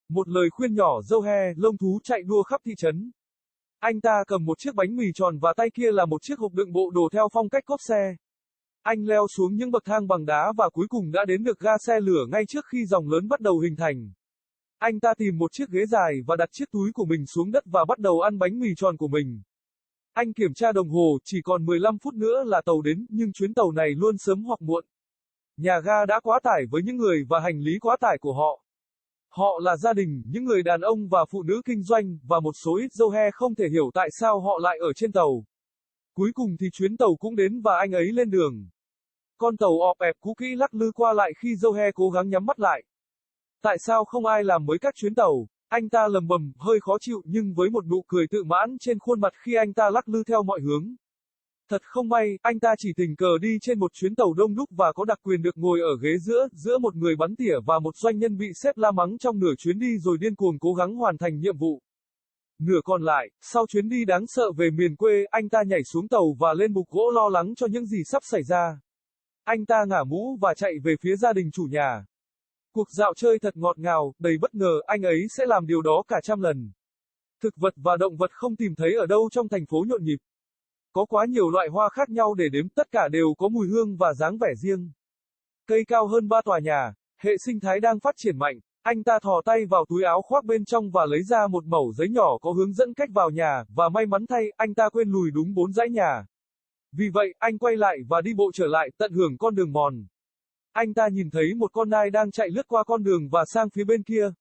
Một lời khuyên nhỏ Zohair, lông thú chạy đua khắp thị trấn. Anh ta cầm một chiếc bánh mì tròn và tay kia là một chiếc hộp đựng bộ đồ theo phong cách cốp xe. Anh leo xuống những bậc thang bằng đá và cuối cùng đã đến được ga xe lửa ngay trước khi dòng lớn bắt đầu hình thành. Anh ta tìm một chiếc ghế dài và đặt chiếc túi của mình xuống đất và bắt đầu ăn bánh mì tròn của mình. Anh kiểm tra đồng hồ, chỉ còn 15 phút nữa là tàu đến, nhưng chuyến tàu này luôn sớm hoặc muộn. Nhà ga đã quá tải với những người và hành lý quá tải của họ. Họ là gia đình, những người đàn ông và phụ nữ kinh doanh, và một số ít Zohair không thể hiểu tại sao họ lại ở trên tàu. Cuối cùng thì chuyến tàu cũng đến và anh ấy lên đường. Con tàu ọp ẹp cũ kỹ lắc lư qua lại khi Zohair cố gắng nhắm mắt lại. Tại sao không ai làm mới các chuyến tàu? Anh ta lầm bầm, hơi khó chịu nhưng với một nụ cười tự mãn trên khuôn mặt khi anh ta lắc lư theo mọi hướng. Thật không may, anh ta chỉ tình cờ đi trên một chuyến tàu đông đúc và có đặc quyền được ngồi ở ghế giữa một người bắn tỉa và một doanh nhân bị sếp la mắng trong nửa chuyến đi rồi điên cuồng cố gắng hoàn thành nhiệm vụ. Nửa còn lại, sau chuyến đi đáng sợ về miền quê, anh ta nhảy xuống tàu và lên bục gỗ lo lắng cho những gì sắp xảy ra. Anh ta ngả mũ và chạy về phía gia đình chủ nhà. Cuộc dạo chơi thật ngọt ngào, đầy bất ngờ, anh ấy sẽ làm điều đó cả trăm lần. Thực vật và động vật không tìm thấy ở đâu trong thành phố nhộn nhịp. Có quá nhiều loại hoa khác nhau để đếm, tất cả đều có mùi hương và dáng vẻ riêng. Cây cao hơn 3 tòa nhà, hệ sinh thái đang phát triển mạnh. Anh ta thò tay vào túi áo khoác bên trong và lấy ra một mẩu giấy nhỏ có hướng dẫn cách vào nhà, và may mắn thay, anh ta quên lùi đúng 4 dãy nhà. Vì vậy, anh quay lại và đi bộ trở lại, tận hưởng con đường mòn. Anh ta nhìn thấy một con nai đang chạy lướt qua con đường và sang phía bên kia.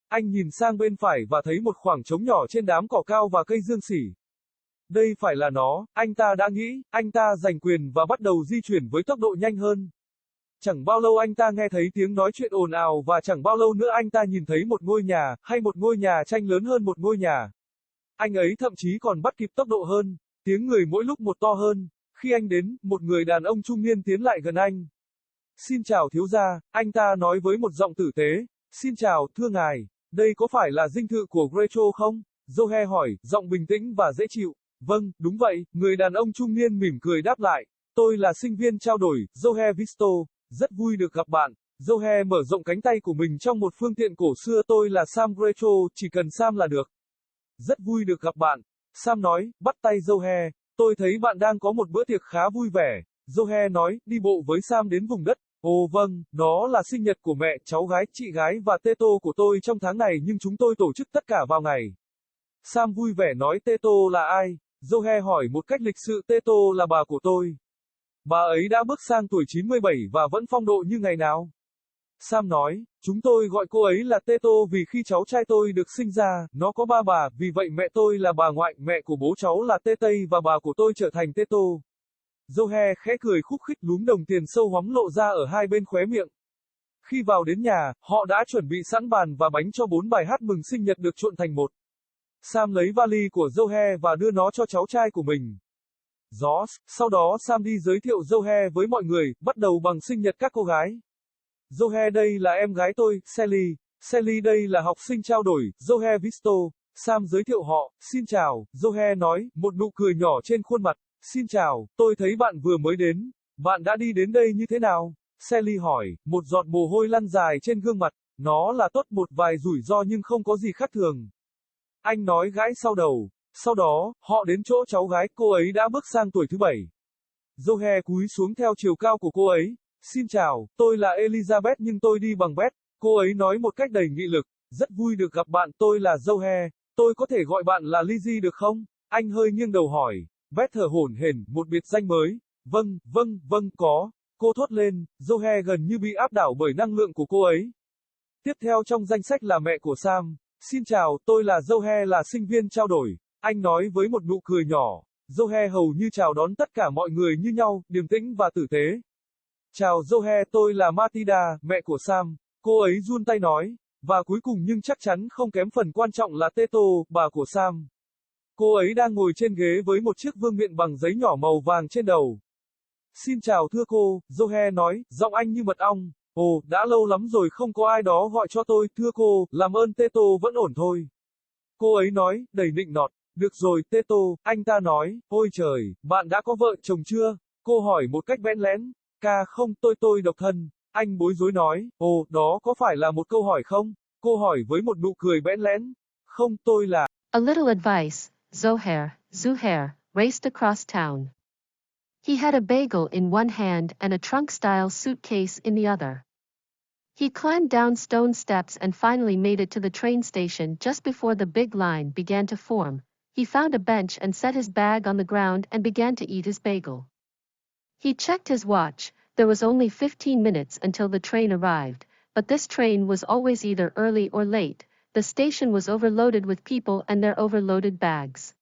Anh nhìn sang bên phải và thấy một khoảng trống nhỏ trên đám cỏ cao và cây dương xỉ. Đây phải là nó, anh ta đã nghĩ, anh ta giành quyền và bắt đầu di chuyển với tốc độ nhanh hơn. Chẳng bao lâu anh ta nghe thấy tiếng nói chuyện ồn ào và chẳng bao lâu nữa anh ta nhìn thấy một ngôi nhà, hay một ngôi nhà tranh lớn hơn một ngôi nhà. Anh ấy thậm chí còn bắt kịp tốc độ hơn, tiếng người mỗi lúc một to hơn. Khi anh đến, một người đàn ông trung niên tiến lại gần anh. Xin chào thiếu gia, anh ta nói với một giọng tử tế. Xin chào, thưa ngài, đây có phải là dinh thự của Gretchen không? Zohair hỏi, giọng bình tĩnh và dễ chịu. Vâng, đúng vậy, người đàn ông trung niên mỉm cười đáp lại. Tôi là sinh viên trao đổi, Zohair Visto, rất vui được gặp bạn. Zohair mở rộng cánh tay của mình trong một phương tiện cổ xưa. Tôi là Sam Gretchen, chỉ cần Sam là được. Rất vui được gặp bạn. Sam nói, bắt tay Zohair. Tôi thấy bạn đang có một bữa tiệc khá vui vẻ. Zohair nói, đi bộ với Sam đến vùng đất. Ồ vâng, đó là sinh nhật của mẹ, cháu gái, chị gái và Teto của tôi trong tháng này nhưng chúng tôi tổ chức tất cả vào ngày. Sam vui vẻ nói Teto là ai? Zohair hỏi một cách lịch sự Teto là bà của tôi. Bà ấy đã bước sang tuổi 97 và vẫn phong độ như ngày nào. Sam nói, chúng tôi gọi cô ấy là Teto vì khi cháu trai tôi được sinh ra, nó có 3 bà, vì vậy mẹ tôi là bà ngoại, mẹ của bố cháu là Tê Tây và bà của tôi trở thành Teto. Zohair khẽ cười khúc khích, lúm đồng tiền sâu hoắm lộ ra ở hai bên khóe miệng. Khi vào đến nhà, họ đã chuẩn bị sẵn bàn và bánh cho 4 bài hát mừng sinh nhật được trộn thành một. Sam lấy vali của Zohair và đưa nó cho cháu trai của mình. Sau đó Sam đi giới thiệu Zohair với mọi người, bắt đầu bằng sinh nhật các cô gái. Zohair đây là em gái tôi, Sally. Sally đây là học sinh trao đổi, Zohair Visto. Sam giới thiệu họ, xin chào, Zohair nói, một nụ cười nhỏ trên khuôn mặt. Xin chào, tôi thấy bạn vừa mới đến. Bạn đã đi đến đây như thế nào? Sally hỏi, một giọt mồ hôi lăn dài trên gương mặt. Nó là tốt, một vài rủi ro nhưng không có gì khác thường. Anh nói gãi sau đầu. Sau đó, họ đến chỗ cháu gái, cô ấy đã bước sang tuổi thứ 7. Zohair cúi xuống theo chiều cao của cô ấy. Xin chào, tôi là Elizabeth nhưng tôi đi bằng Beth. Cô ấy nói một cách đầy nghị lực. Rất vui được gặp bạn, tôi là Zohair. Tôi có thể gọi bạn là Lizzie được không? Anh hơi nghiêng đầu hỏi. Beth thở hổn hển, một biệt danh mới. Vâng, có. Cô thốt lên, Zohair gần như bị áp đảo bởi năng lượng của cô ấy. Tiếp theo trong danh sách là mẹ của Sam. Xin chào, tôi là Zohair, là sinh viên trao đổi. Anh nói với một nụ cười nhỏ. Zohair hầu như chào đón tất cả mọi người như nhau, điềm tĩnh và tử tế. Chào Zohair, tôi là Matilda, mẹ của Sam. Cô ấy run tay nói. Và cuối cùng nhưng chắc chắn không kém phần quan trọng là Teto, bà của Sam. Cô ấy đang ngồi trên ghế với một chiếc vương miện bằng giấy nhỏ màu vàng trên đầu. Xin chào thưa cô, Zohair nói, giọng anh như mật ong. Ồ, đã lâu lắm rồi không có ai đó gọi cho tôi, thưa cô, làm ơn Teto vẫn ổn thôi. Cô ấy nói, đầy nịnh nọt. Được rồi, Teto, anh ta nói, ôi trời, bạn đã có vợ chồng chưa? Cô hỏi một cách bẽn lẽn. Không, tôi độc thân. Anh bối rối nói, ồ, đó có phải là một câu hỏi không? cô hỏi với một nụ cười bẽn lẽn. Không, tôi là... A Little Advice Zohair Zoo raced across town. He had a bagel in one hand and a trunk-style suitcase in the other. He climbed down stone steps and finally made it to the train station just before the big line began to form. He found a bench and set his bag on the ground and began to eat his bagel. He checked his watch. There was only 15 minutes until the train arrived, but this train was always either early or late. The station was overloaded with people and their overloaded bags.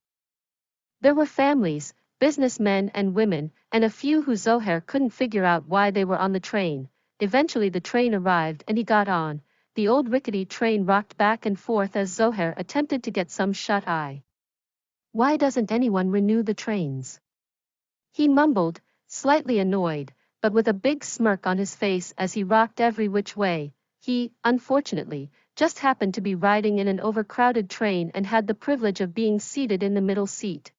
There were families, businessmen and women, and a few who Zohair couldn't figure out why they were on the train. Eventually the train arrived and he got on. The old rickety train rocked back and forth as Zohair attempted to get some shut-eye. Why doesn't anyone renew the trains? He mumbled, slightly annoyed, but with a big smirk on his face as he rocked every which way. He, unfortunately, just happened to be riding in an overcrowded train and had the privilege of being seated in the middle seat.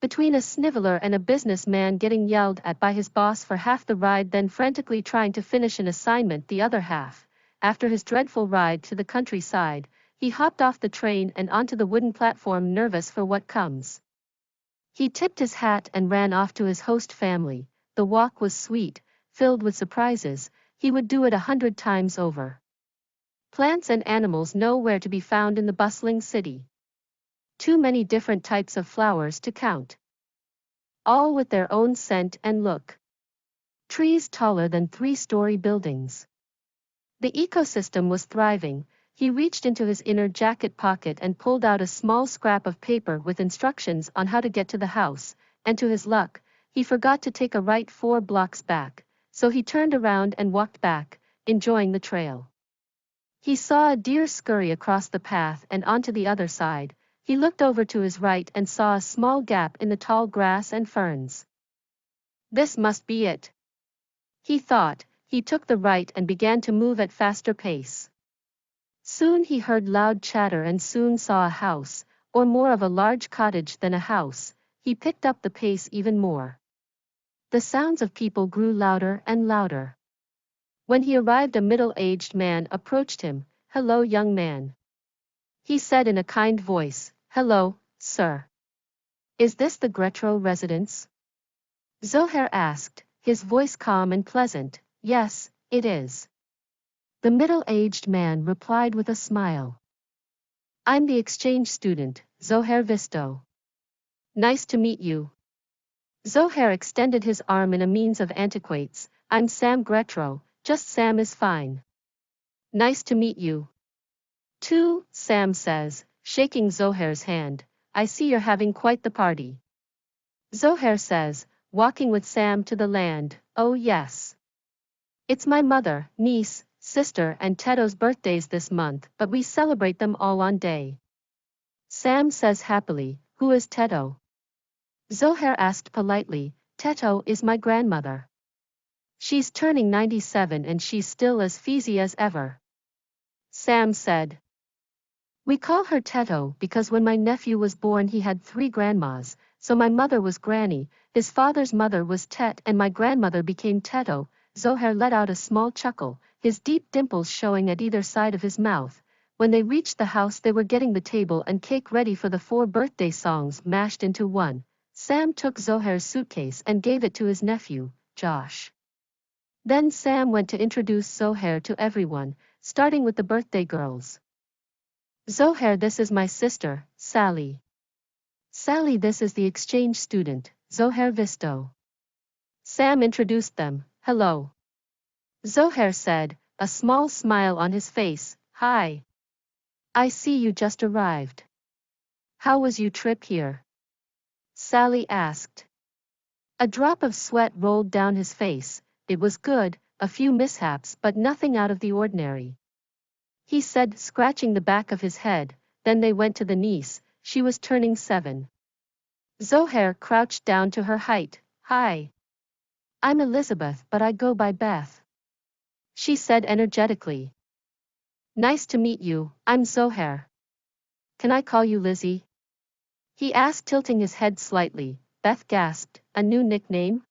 Between a sniveler and a businessman getting yelled at by his boss for half the ride then frantically trying to finish an assignment the other half, after his dreadful ride to the countryside, he hopped off the train and onto the wooden platform nervous for what comes. He tipped his hat and ran off to his host family. The walk was sweet, filled with surprises. He would do it 100 times over. Plants and animals nowhere to be found in the bustling city. Too many different types of flowers to count. All with their own scent and look. Trees taller than 3-story buildings. The ecosystem was thriving. He reached into his inner jacket pocket and pulled out a small scrap of paper with instructions on how to get to the house, and to his luck, he forgot to take a right 4 blocks back, so he turned around and walked back, enjoying the trail. He saw a deer scurry across the path and onto the other side. He looked over to his right and saw a small gap in the tall grass and ferns. This must be it, he thought. He took the right and began to move at faster pace. Soon he heard loud chatter and soon saw a house, or more of a large cottage than a house. He picked up the pace even more. The sounds of people grew louder and louder. When he arrived, a middle-aged man approached him. "Hello, young man," he said in a kind voice. "Hello, sir. Is this the Gretro residence?" Zohair asked, his voice calm and pleasant. "Yes, it is." The middle-aged man replied with a smile. "I'm the exchange student, Zohair Visto. Nice to meet you." Zohair extended his arm in a means of antiquates. "I'm Sam Gretro, just Sam is fine." "Nice to meet you too," Sam says, shaking Zohair's hand. "I see you're having quite the party." Zohair says, walking with Sam to the land. "Oh yes. It's my mother, niece, sister and Teto's birthdays this month, but we celebrate them all one day." Sam says happily, "Who is Teto?" Zohair asked politely. "Teto is my grandmother. She's turning 97 and she's still as feezy as ever." Sam said, "We call her Teto because when my nephew was born he had 3 grandmas, so my mother was Granny, his father's mother was Tet and my grandmother became Teto." Zohair let out a small chuckle, his deep dimples showing at either side of his mouth. When they reached the house they were getting the table and cake ready for the 4 birthday songs mashed into one. Sam took Zohair's suitcase and gave it to his nephew, Josh. Then Sam went to introduce Zohair to everyone, starting with the birthday girls. "Zohair, this is my sister, Sally. Sally, this is the exchange student, Zohair Visto." Sam introduced them. "Hello," Zohair said, a small smile on his face. "Hi. I see you just arrived. How was your trip here?" Sally asked. A drop of sweat rolled down his face. "It was good, a few mishaps but nothing out of the ordinary," he said, scratching the back of his head. Then they went to the niece. She was turning 7. Zohair crouched down to her height. "Hi. I'm Elizabeth but I go by Beth," she said energetically. "Nice to meet you, I'm Zohair. Can I call you Lizzie?" he asked, tilting his head slightly. Beth gasped. "A new nickname?"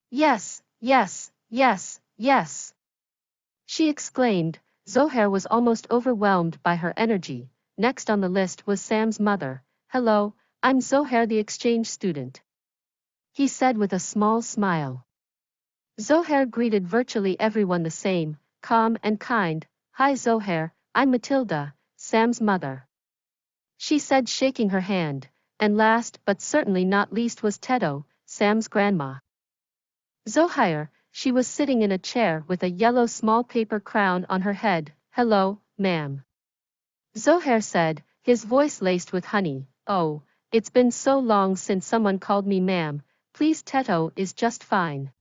"Yes, yes, yes, yes," she exclaimed, Zohair was almost overwhelmed by her energy. Next on the list was Sam's mother. "Hello, I'm Zohair, the exchange student," he said with a small smile. Zohair greeted virtually everyone the same, calm and kind. "Hi Zohair, I'm Matilda, Sam's mother," she said, shaking her hand. And last but certainly not least was Teto, Sam's grandma. Zohair, she was sitting in a chair with a yellow small paper crown on her head. "Hello, ma'am," Zohair said, his voice laced with honey. "Oh, it's been so long since someone called me ma'am. Please, Teto is just fine,"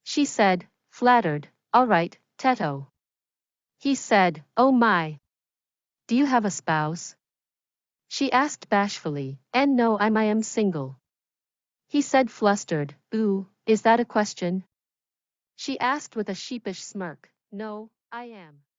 she said, flattered. "All right, Teto," he said. "Oh my. Do you have a spouse?" she asked bashfully. "And no, I am single," he said, flustered. "Ooh, is that a question?" she asked with a sheepish smirk. "No, I am."